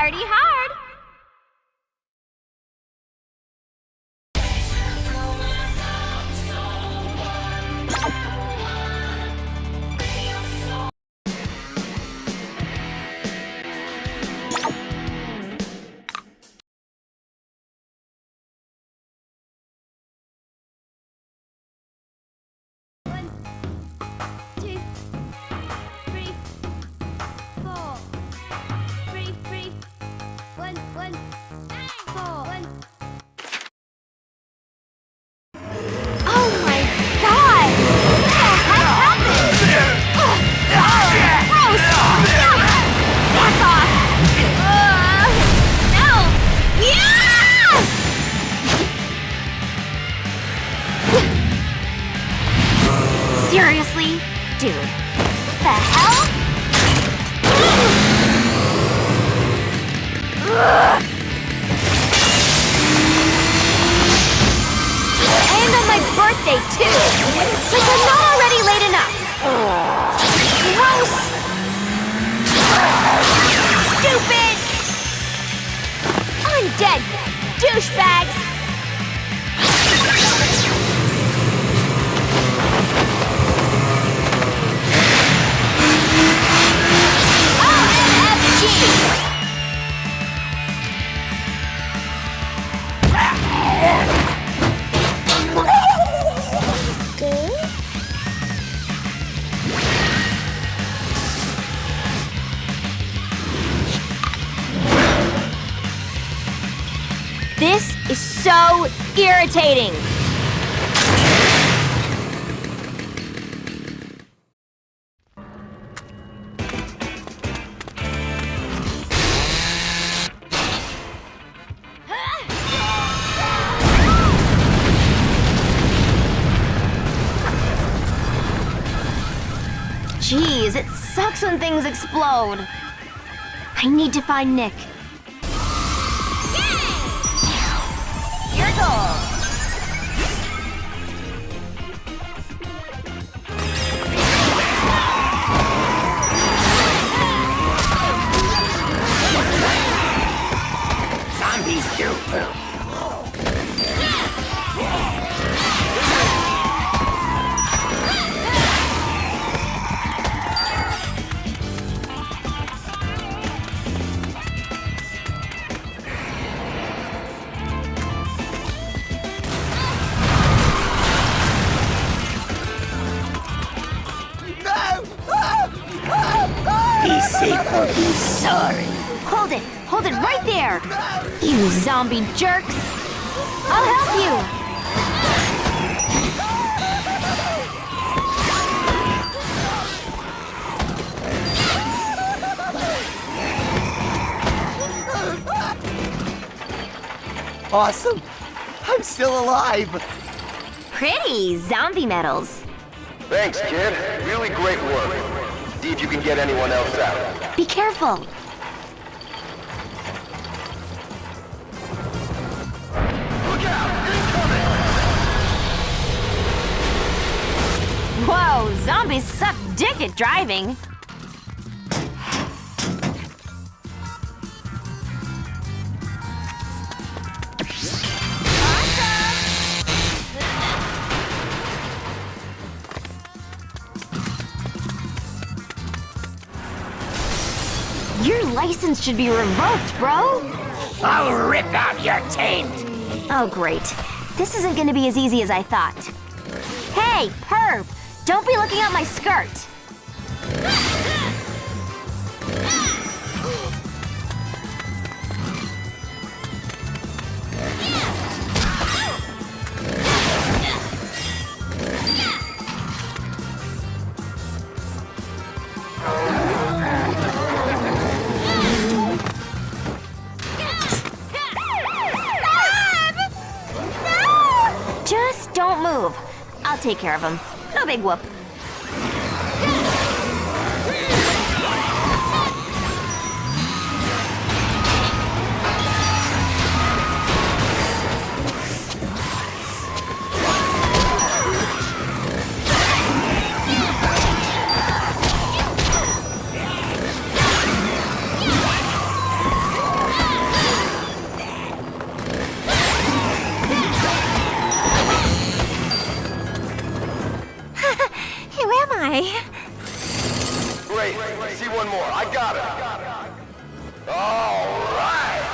Party hard! Seriously? Dude. What the hell? And on my birthday, too! Like I'm not already late enough! Gross! Stupid! Undead douchebags! This is so irritating! Jeez, it sucks when things explode. I need to find Nick. Your goal. Zombies do poop. Be safe or be sorry. Hold it right there! You zombie jerks! I'll help you! Awesome! I'm still alive! Pretty zombie medals. Thanks, kid. Really great work. See if you can get anyone else out. Be careful! Look out! Incoming! Whoa, zombies suck dick at driving. Your license should be revoked, bro! I'll rip out your taint. Oh, great. This isn't gonna be as easy as I thought. Hey, perp! Don't be looking at my skirt! Just don't move. I'll take care of him. No big whoop. one more. I got it. All right.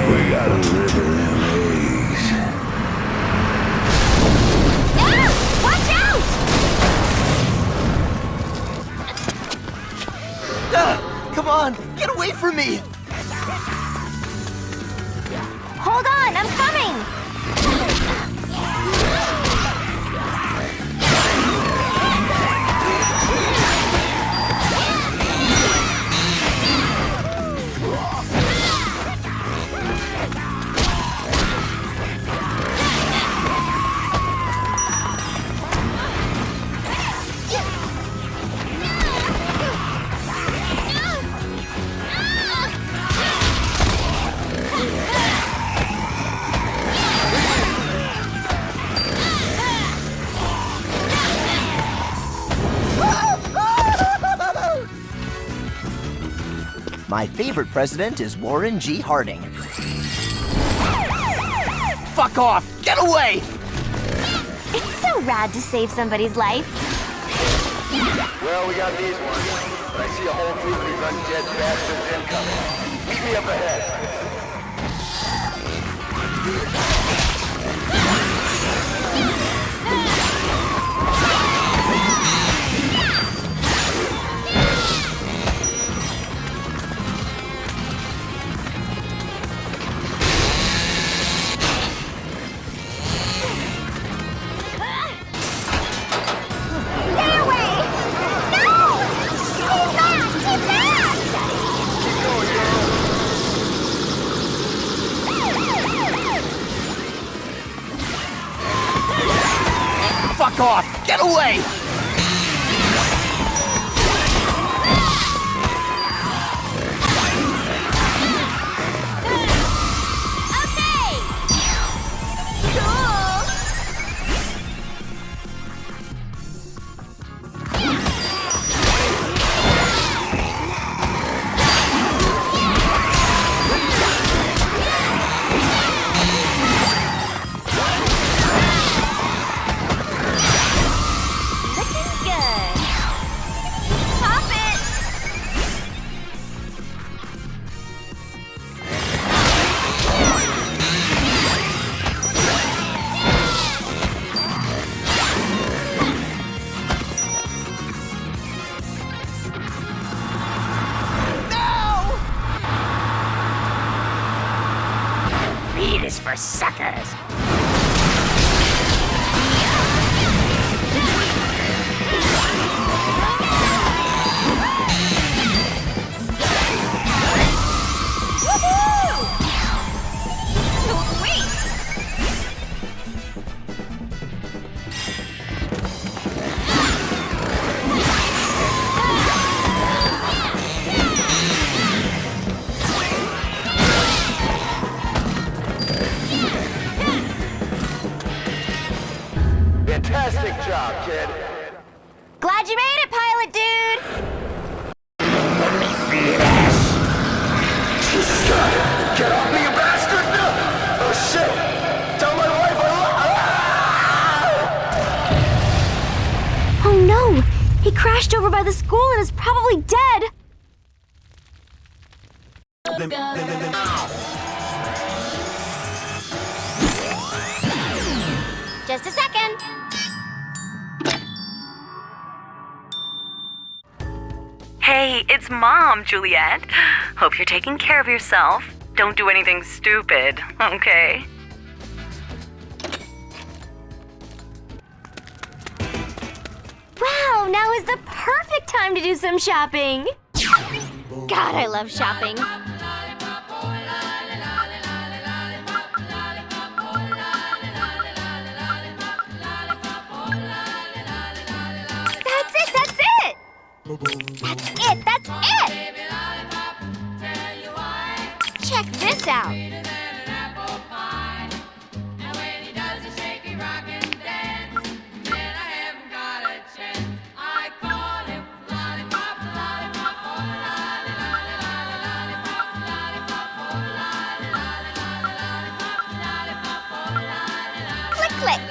We gotta deliver them eggs. Ah! Watch out! Come on, get away from me! Hold on, I'm coming! My favorite president is Warren G. Harding. Fuck off! Get away! It's so rad to save somebody's life. Well, we got these ones. But I see a whole group of these undead bastards incoming. Meet me up ahead. Stay away! No! He's back! He's back! Fuck off! Get away! Okay! Cool! Looking good. Pop it! Speed is for suckers. Woohoo! Sweet! Fantastic job, kid. Glad you made it, pilot dude! Jesus God! Get off me, you bastard! Oh shit! Tell my wife Oh no! He crashed over by the school and is probably dead! Just a second! Hey, it's Mom, Juliet. Hope you're taking care of yourself. Don't do anything stupid, okay? Wow, now is the perfect time to do some shopping! God, I love shopping! That's it! That's it! That's it! Check this out! Click, click!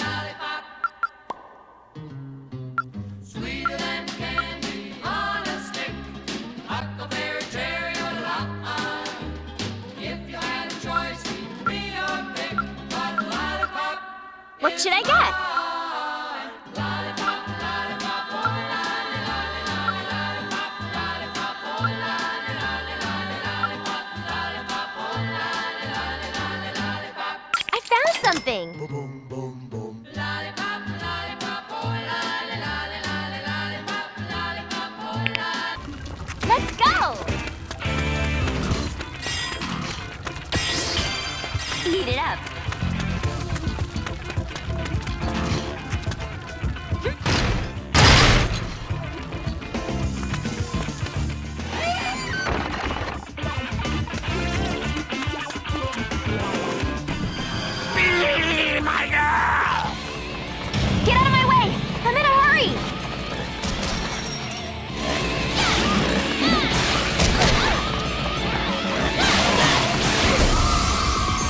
What should I get? I found something! Let's go! Eat it up. My girl! Get out of my way! I'm in a hurry!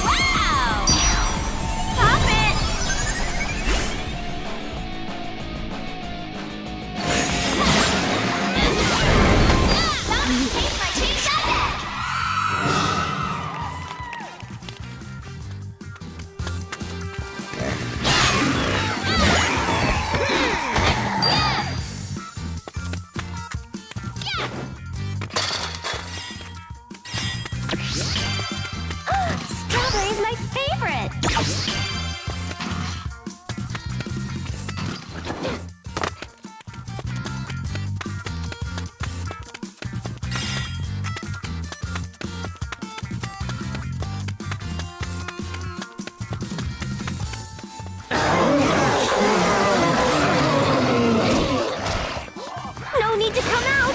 Wow! Stop it! Taste my cheese sundae! Strawberry is my favorite! No need to come out!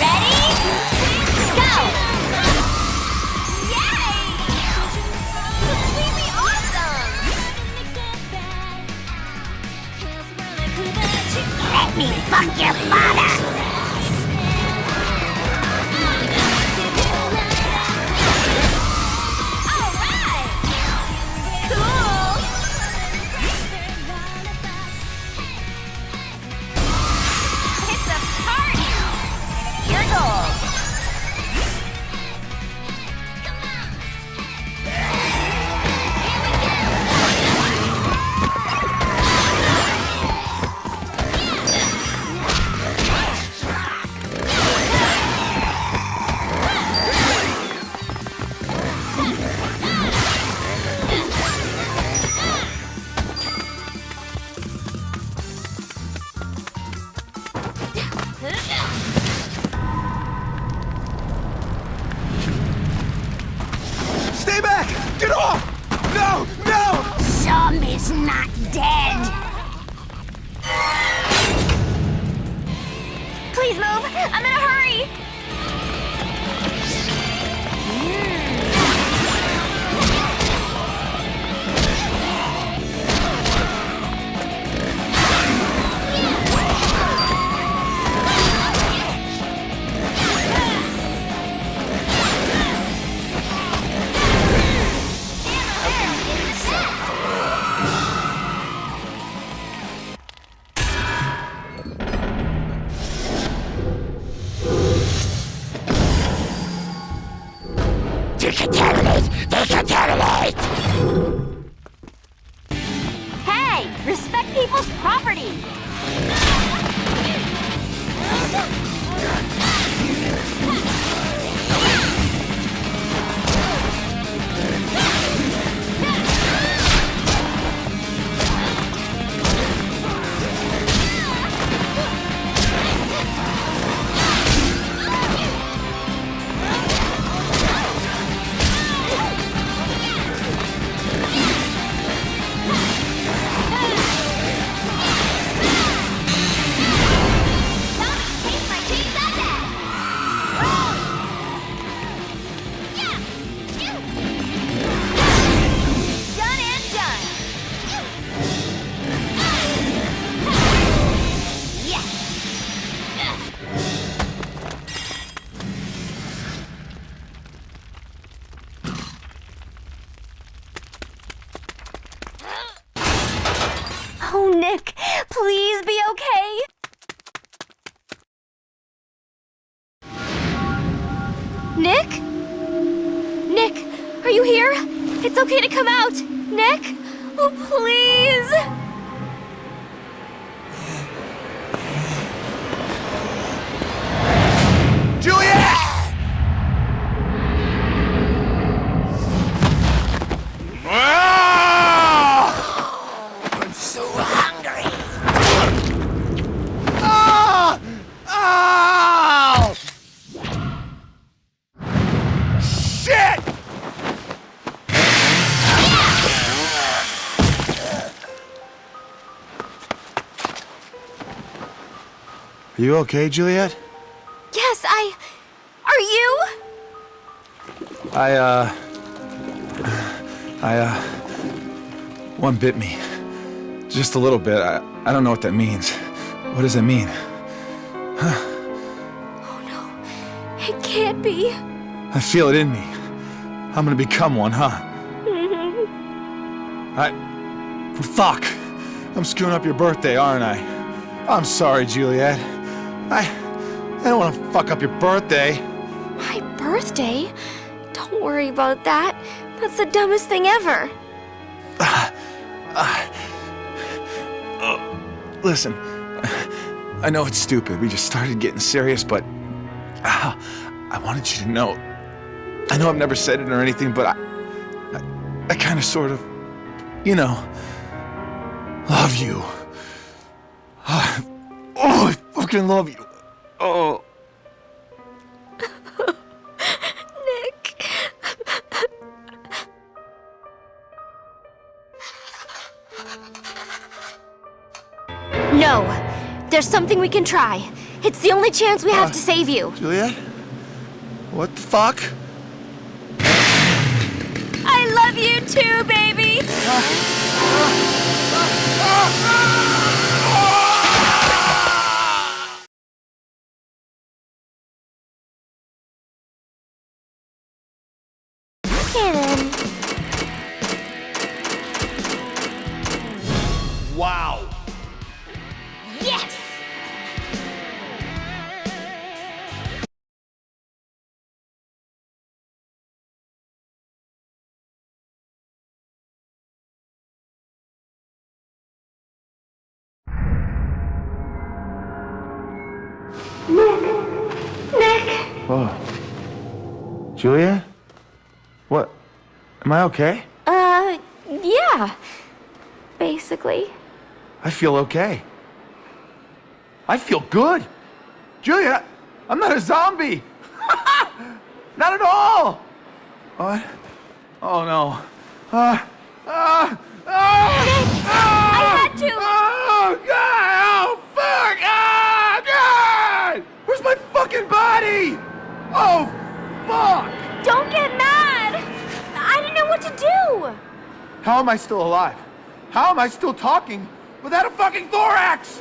Ready? Go! Yay! Completely awesome! Let me fuck your father! All right! Cool! It's a party! Your goal! Stay back! Get off! No! No! Zombie's not dead! Please move! I'm in a hurry! Decontaminate! Decontaminate! Hey! Respect people's property! Taste my cheese sundae! Done and done! Yes! Oh, Nick, please be okay. Nick? Are you okay, Juliet? Yes, Are you? One bit me. Just a little bit. I don't know what that means. What does that mean? Oh no, it can't be. I feel it in me. I'm gonna become one, huh? Fuck. I'm screwing up your birthday, aren't I? I'm sorry, Juliet. I don't want to fuck up your birthday. My birthday? Don't worry about that. That's the dumbest thing ever. Listen, I know it's stupid. We just started getting serious, but I wanted you to know. I know I've never said it or anything, but I kind of sort of, you know, love you. Oh, I fucking love you. Oh. Nick. No, there's something we can try. It's the only chance we have to save you. Juliet? What the fuck? I love you too, baby. Cannon. Wow. Yes! Nick! Oh. Juliet? What? Am I okay? Yeah. Basically. I feel okay. I feel good. Juliet, I'm not a zombie. Not at all. What? Oh no. I had to! Oh God! Oh fuck! Oh God! Where's my fucking body? Oh fuck! Don't get mad! I didn't know what to do! How am I still alive? How am I still talking without a fucking thorax?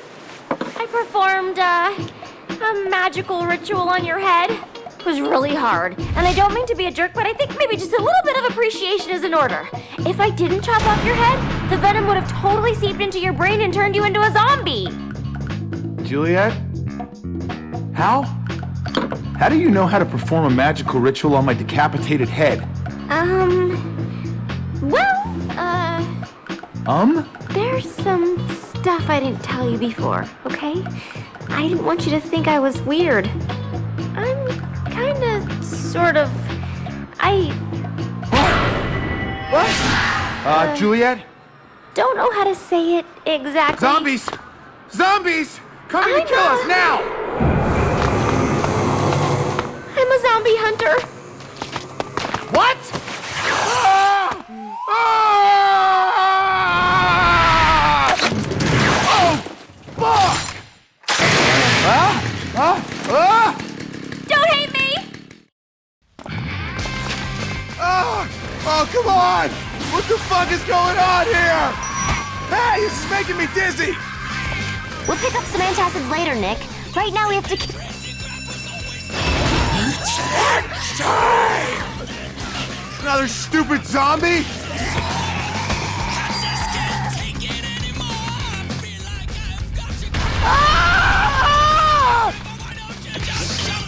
I performed, a magical ritual on your head. It was really hard. And I don't mean to be a jerk, but I think maybe just a little bit of appreciation is in order. If I didn't chop off your head, the venom would have totally seeped into your brain and turned you into a zombie. Juliet? How? How do you know how to perform a magical ritual on my decapitated head? There's some stuff I didn't tell you before, okay? I didn't want you to think I was weird. I'm kinda, sort of, What? Juliet? don't know how to say it exactly. Zombies! Zombies! Coming to kill us now! I'm a zombie hunter. What? Ah! Ah! Oh, fuck! Don't hate me! Oh, come on! What the fuck is going on here? Hey, this is making me dizzy! We'll pick up some antacids later, Nick. Right now we have to... Another stupid zombie? Ah!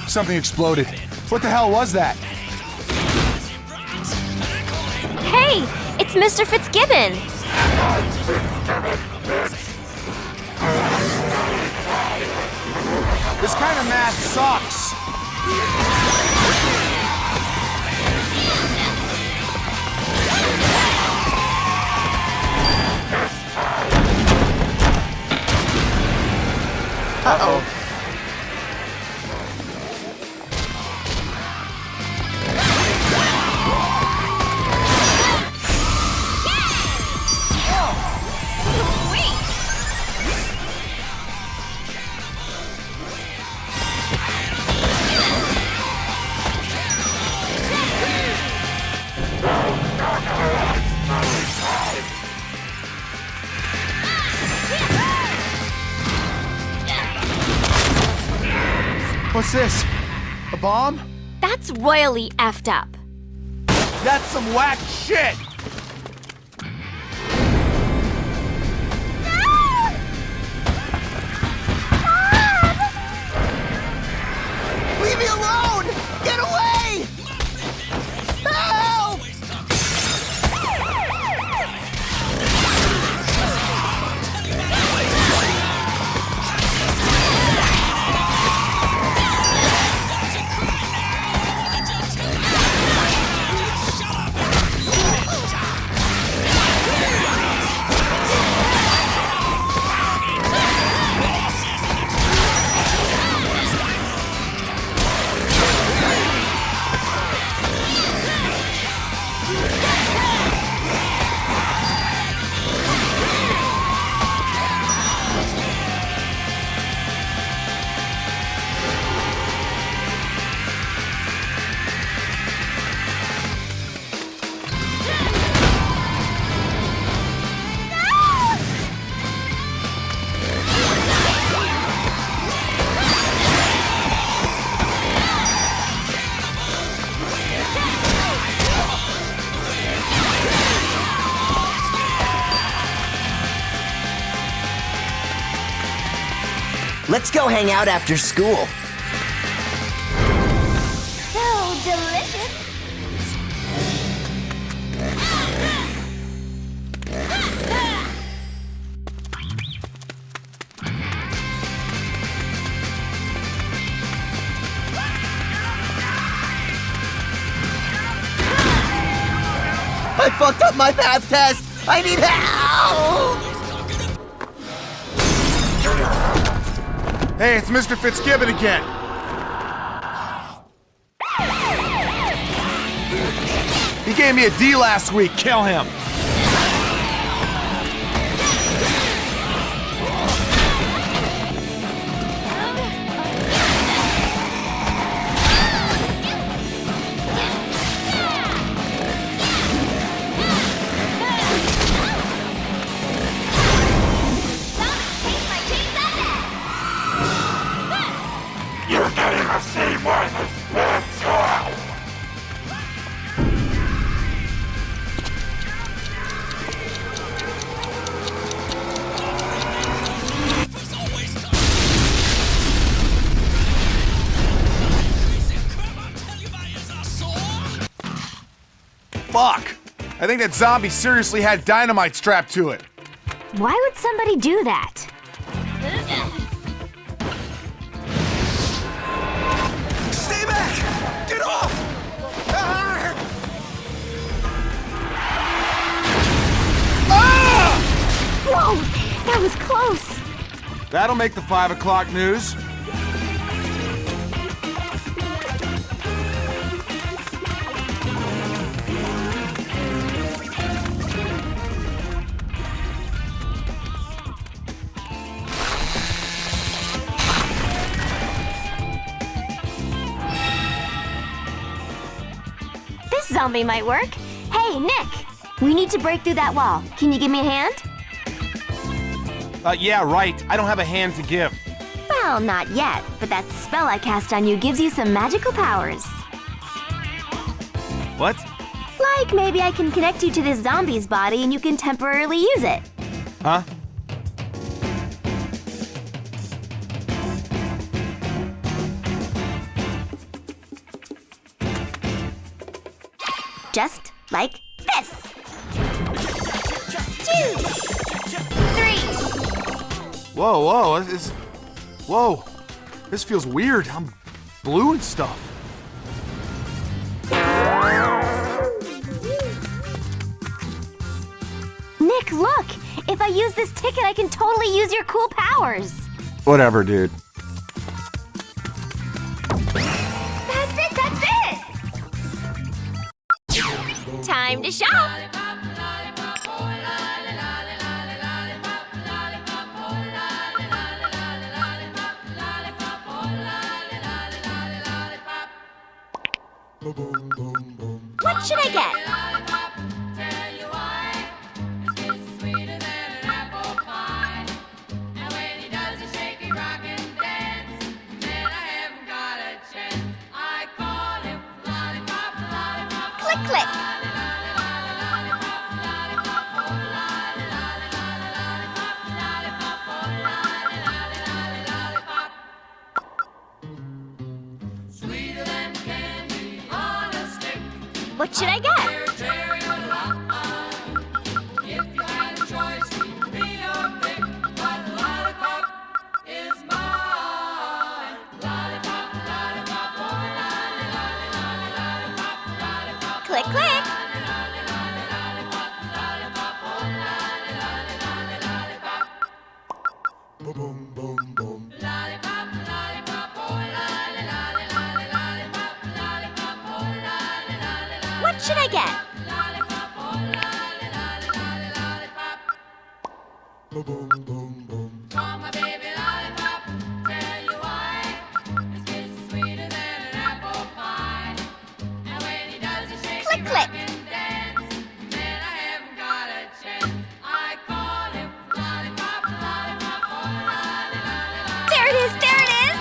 Something exploded. What the hell was that? Hey, it's Mr. Fitzgibbon. This kind of math sucks. Uh-oh. What's this? A bomb? That's royally effed up. That's some whack shit! Leave me alone! Get away! Help! Let's go hang out after school. So delicious. I fucked up my math test! I need help! Hey, it's Mr. Fitzgibbon again. He gave me a D last week. Kill him. You're getting a C minus. Let's go. Fuck. I think that zombie seriously had dynamite strapped to it. Why would somebody do that? Stay back! Get off! Whoa, that was close. That'll make the 5 o'clock news. This zombie might work. Hey, Nick, we need to break through that wall. Can you give me a hand? Yeah, right. I don't have a hand to give. Well, not yet, but that spell I cast on you gives you some magical powers. What? Like maybe I can connect you to this zombie's body and you can temporarily use it. Huh? Just like this. 2, 3. Whoa, whoa. This feels weird. I'm blue and stuff. Nick, look! If I use this ticket, I can totally use your cool powers. Whatever, dude. That's it! Time to shop! What should I get? click. What should I get? Click, click. What should I get? Click, click. There it is, there it is.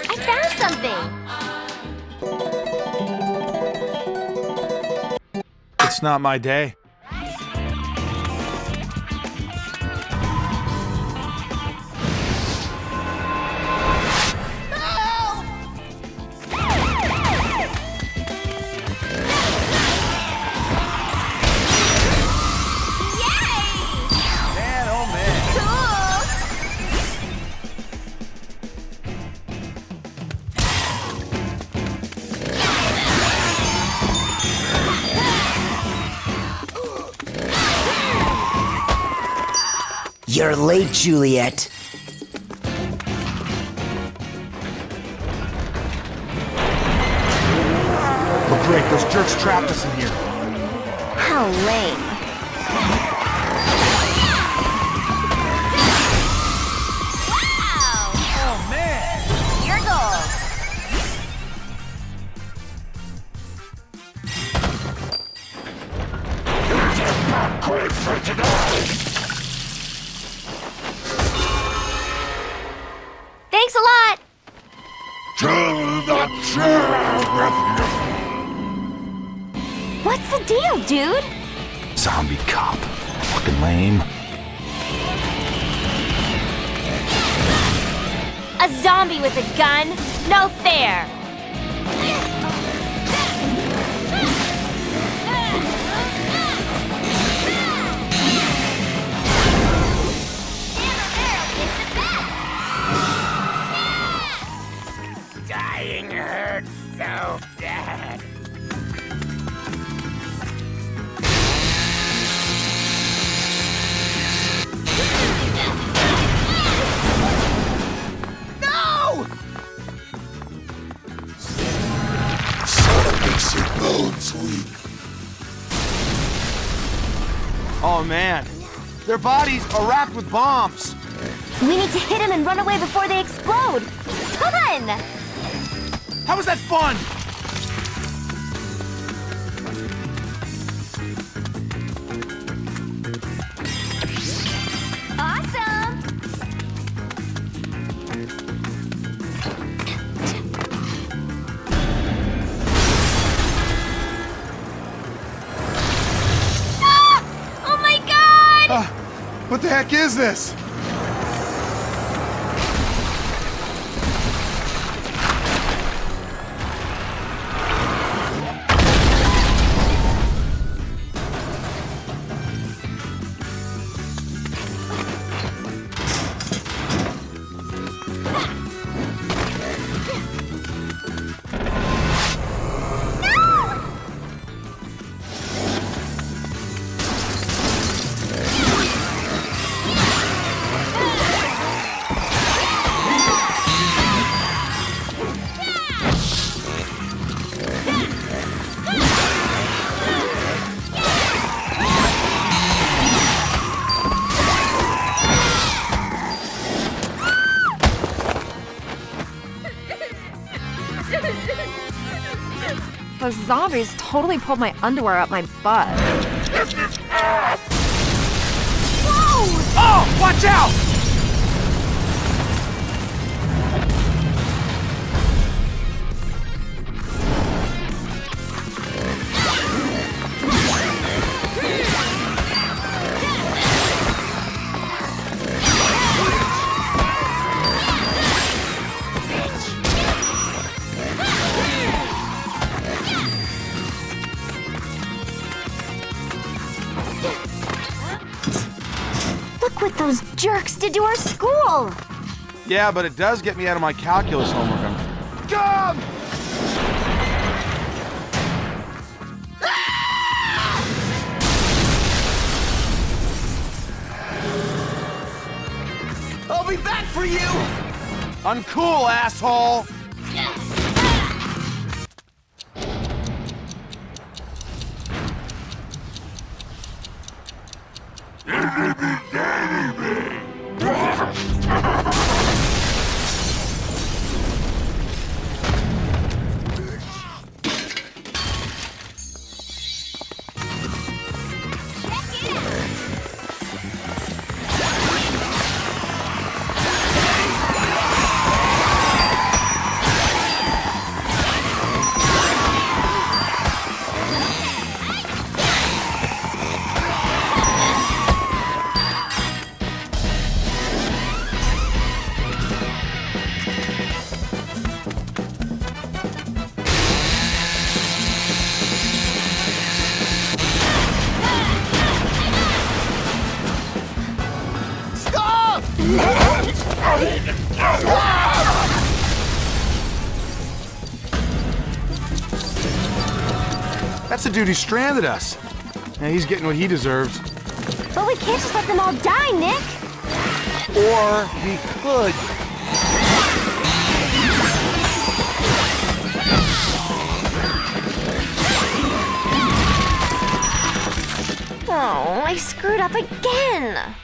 I found something. It's not my day. Man, oh man. You're late, Juliet. Oh, great, those jerks trapped us in here. How lame. Wow! Oh man. Your goal. Quit for today! Thanks a lot. To the sheriff! What's the deal, dude? Zombie cop. Fucking lame. A zombie with a gun? No fair. Dying hurts so bad. No! Soda makes your bones weak. Oh man. Their bodies are wrapped with bombs. We need to hit him and run away before they explode. Come on! How was that fun? Awesome! Ah! Oh my god! What the heck is this? Those zombies totally pulled my underwear up my butt. This is Oh, watch out! Look what those jerks did to our school! Yeah, but it does get me out of my calculus homework. Come! I'll be back for you! Uncool, asshole! That's the dude who stranded us. Yeah, he's getting what he deserves. But we can't just let them all die, Nick! Or he could. Oh, I screwed up again!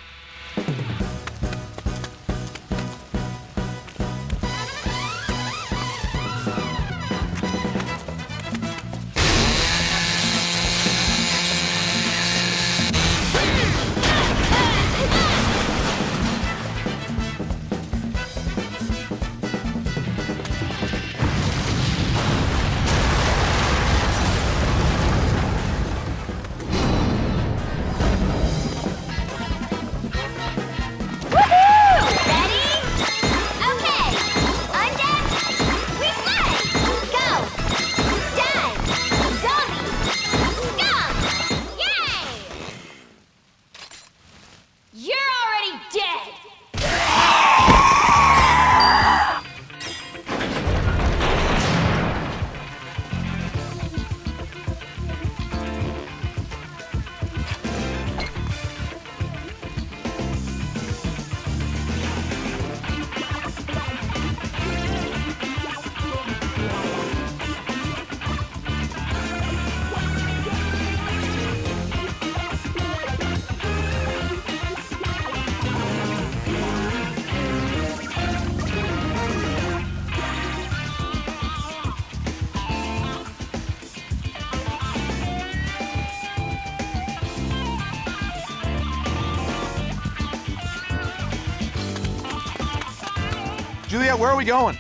Juliet, where are we going?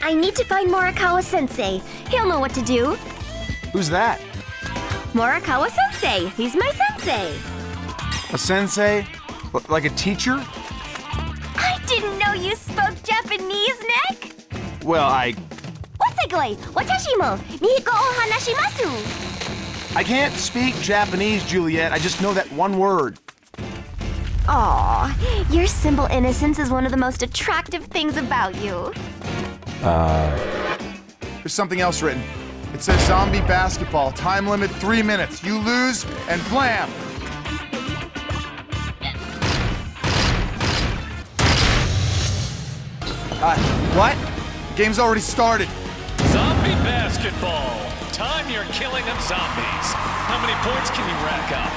I need to find Morikawa-sensei. He'll know what to do. Who's that? Morikawa-sensei. He's my sensei. A sensei? Like a teacher? I didn't know you spoke Japanese, Nick. Well, Wasegoi, watashi mo Nihiko o hanashimasu. I can't speak Japanese, Juliet. I just know that one word. Aw, your simple innocence is one of the most attractive things about you. There's something else written. It says zombie basketball, time limit 3 minutes. You lose, and blam! What? Game's already started. Zombie basketball. Time you're killing them zombies. How many points can you rack up?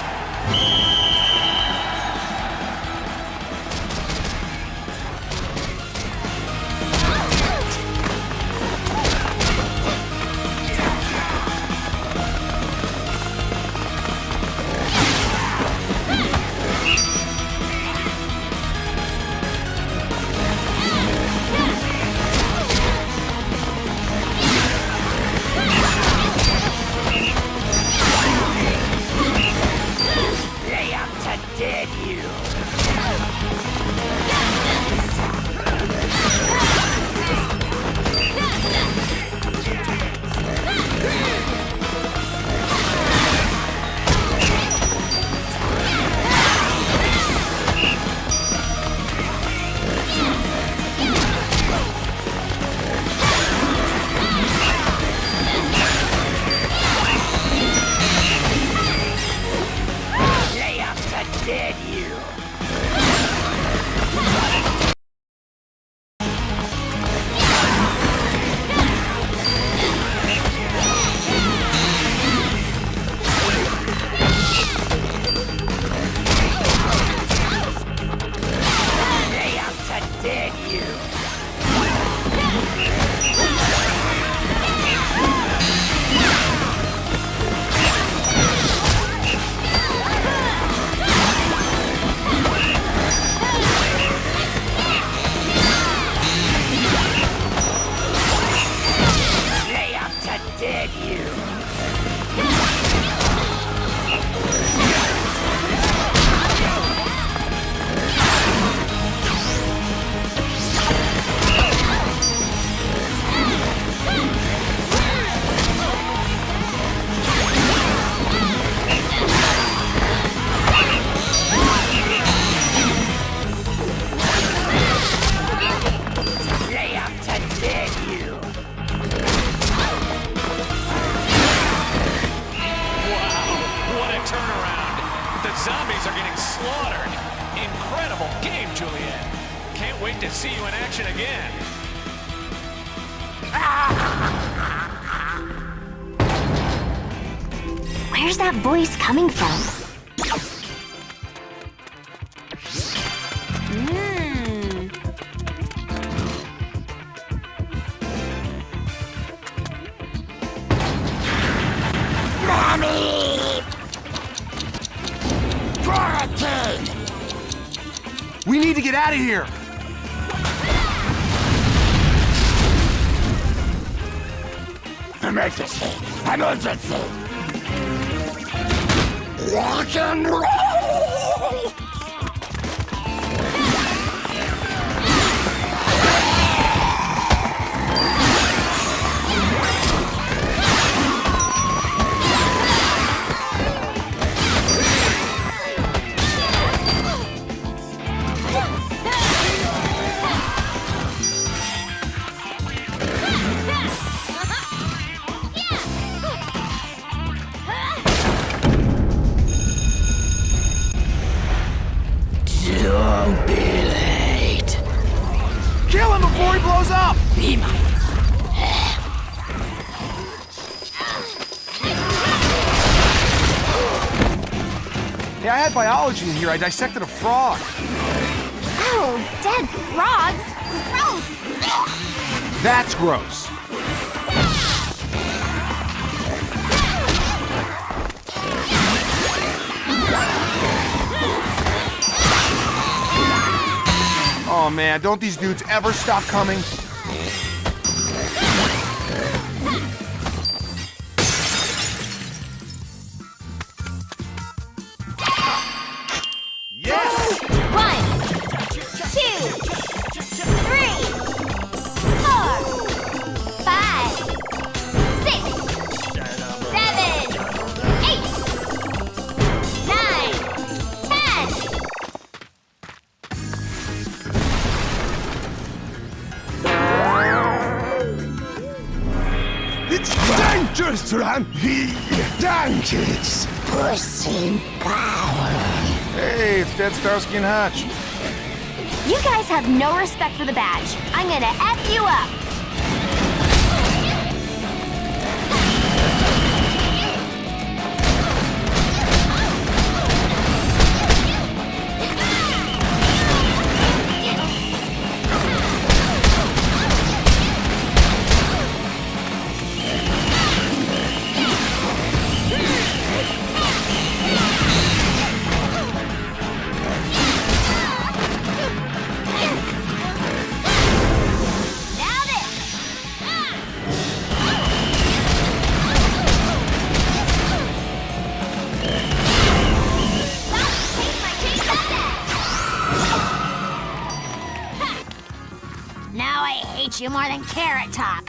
see you in action again. Where's that voice coming from? We need to get out of here! Emergency! Emergency! Rock and roll! Don't be late. Kill him before he blows up! Hey, I had biology in here. I dissected a frog. Oh, dead frogs. Gross. That's gross. Oh man, don't these dudes ever stop coming? Yes! 1, 2, 3, 4, 5, 6, 7, 8, 9, 10. It's dangerous to run! Donkeys! Pussy power! Hey, it's Dead Starsky and Hutch. You guys have no respect for the badge. I'm gonna F you up. Now this. Now I hate you more than Carrot Top.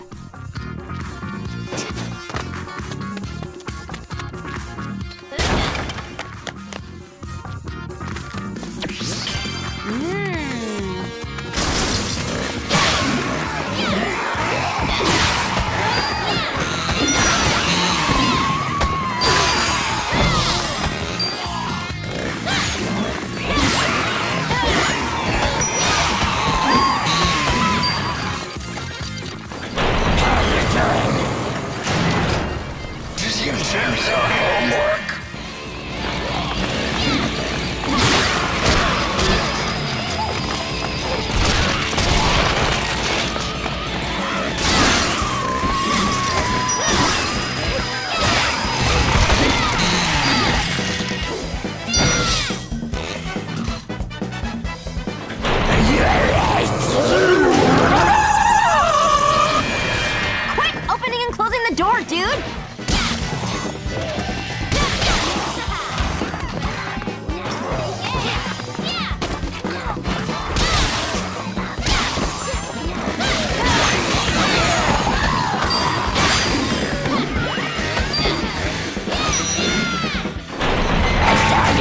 Quit opening and closing the door, dude!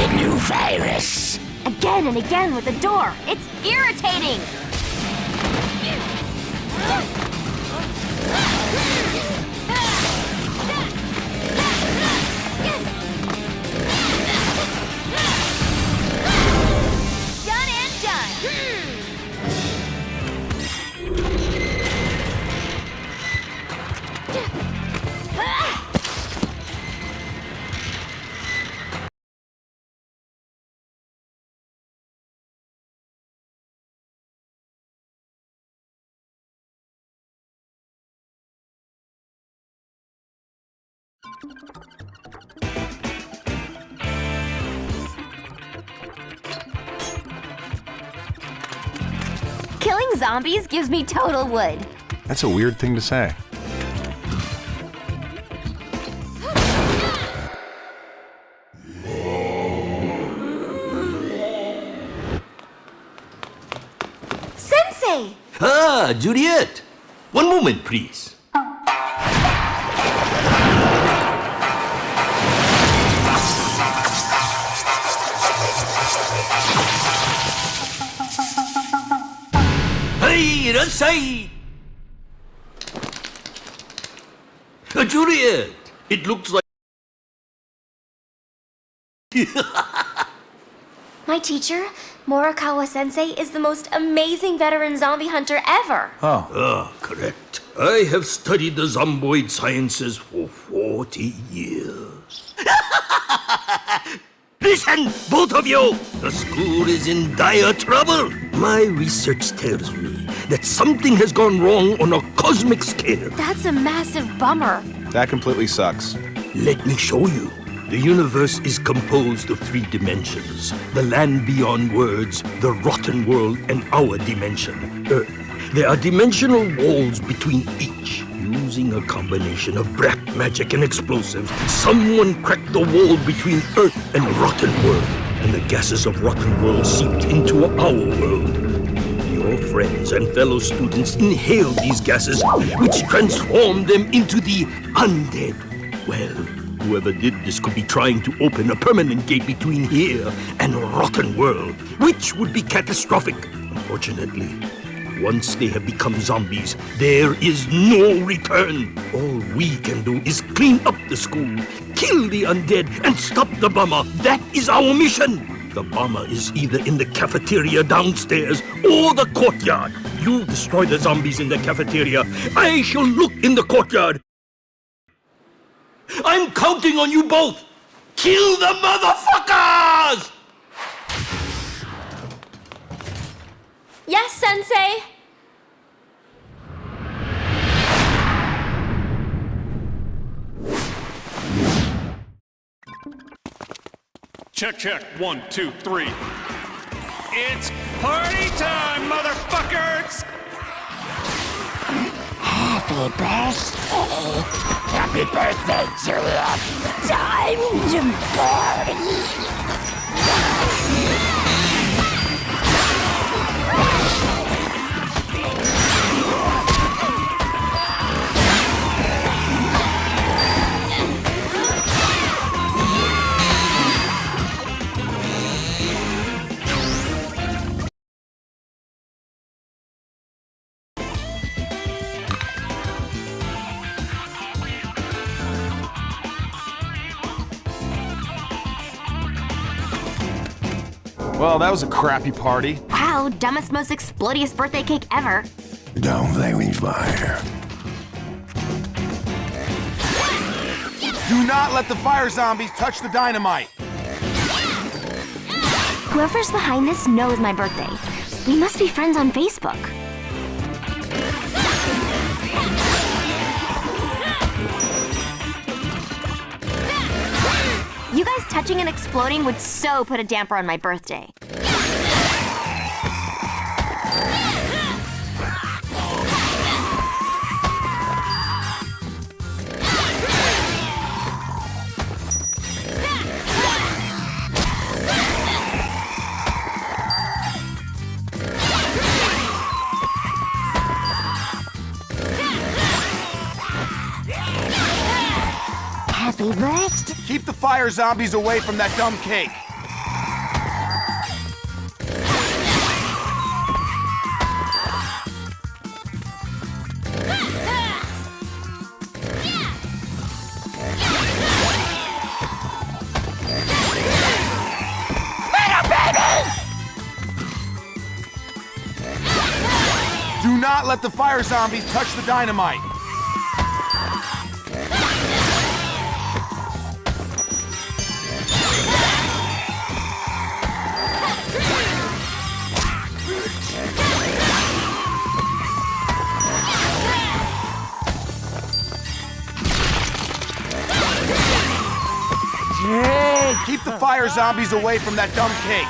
A new virus! Again and again with the door. It's irritating. Done and done. Killing zombies gives me total wood. That's a weird thing to say. Sensei! Ah, Juliet. One moment, please. Hey, Rasai! Juliet, it looks like... My teacher, Morikawa-sensei, is the most amazing veteran zombie hunter ever. Ah, correct. I have studied the zomboid sciences for 40 years. Listen, both of you! The school is in dire trouble. My research tells me that something has gone wrong on a cosmic scale. That's a massive bummer. That completely sucks. Let me show you. The universe is composed of 3 dimensions. The land beyond words, the rotten world, and our dimension, Earth. There are dimensional walls between each. Using a combination of black magic and explosives, someone cracked the wall between Earth and rotten world, and the gases of rotten world seeped into our world. Your friends and fellow students inhaled these gases, which transformed them into the undead. Well, whoever did this could be trying to open a permanent gate between here and rotten world, which would be catastrophic. Unfortunately, once they have become zombies, there is no return. All we can do is clean up the school, kill the undead, and stop the bomber. That is our mission. The bomber is either in the cafeteria downstairs or the courtyard. You destroy the zombies in the cafeteria. I shall look in the courtyard. I'm counting on you both. Kill the motherfuckers! Yes, Sensei! Check, check. 1, 2, 3. It's party time, motherfuckers! Happy birthday! Happy birthday, Juliet! Time to party! Well, that was a crappy party. Wow, dumbest, most explodious birthday cake ever. Don't let me fire. Do not let the fire zombies touch the dynamite. Whoever's behind this knows my birthday. We must be friends on Facebook. You guys touching and exploding would so put a damper on my birthday. Happy birthday. Keep the fire zombies away from that dumb cake. Do not let the fire zombies touch the dynamite. Keep the fire zombies away from that dumb cake.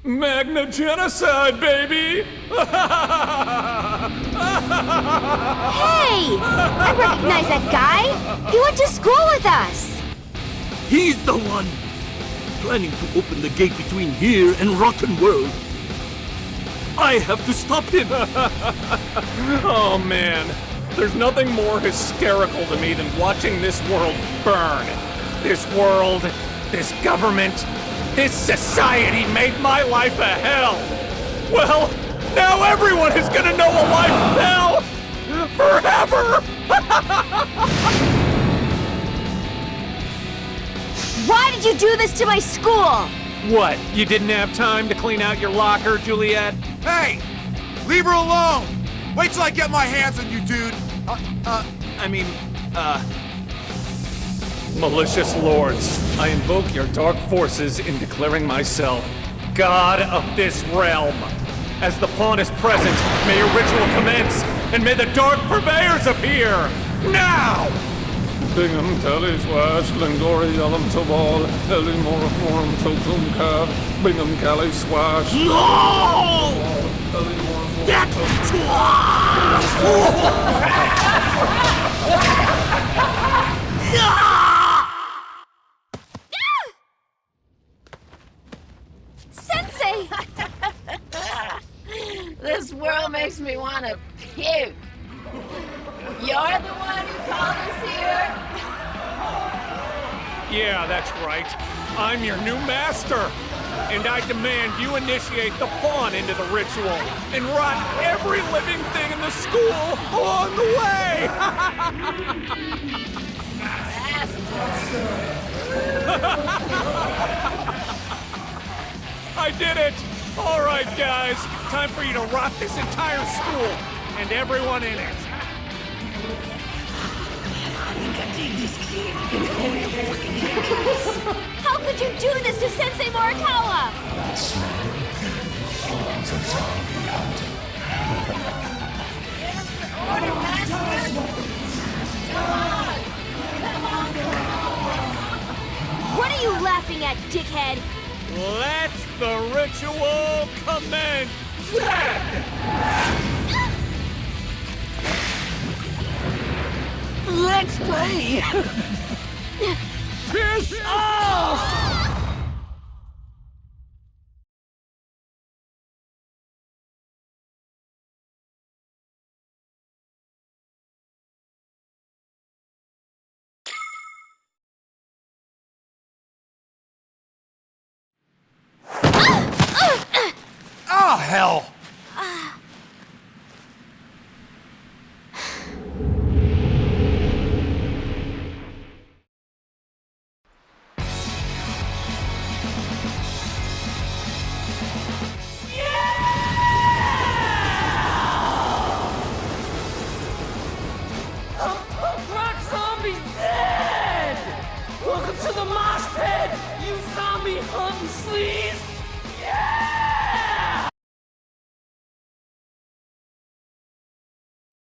Magna genocide, baby! Hey! I recognize that guy! He went to school with us! He's the one planning to open the gate between here and Rotten World. I have to stop him. Oh man, there's nothing more hysterical to me than watching this world burn. This world, this government, this society made my life a hell. Well, now everyone is gonna know a life of hell forever. Why did you do this to my school? What, you didn't have time to clean out your locker, Juliet? Hey! Leave her alone! Wait till I get my hands on you, dude! Malicious lords, I invoke your dark forces in declaring myself God of this realm. As the pawn is present, may your ritual commence, and may the dark purveyors appear! Now! Bingham, Kelly, Swash, Lingori, Yellum, Tobal, Ellie, Moriform, Tokum, Cav, Bingham, Kelly, Swash. No! Sensei! This world makes me want to puke. You're the one who called us here? Yeah, that's right. I'm your new master. And I demand you initiate the pawn into the ritual and rot every living thing in the school along the way! I did it! All right, guys. Time for you to rot this entire school and everyone in it. How could you do this to Sensei Morikawa? What are you laughing at, dickhead? Let the ritual commence! Let's play! Piss off! Oh, hell! Rock Zombie's dead! Welcome to the mosh pit, you zombie hung sleaze!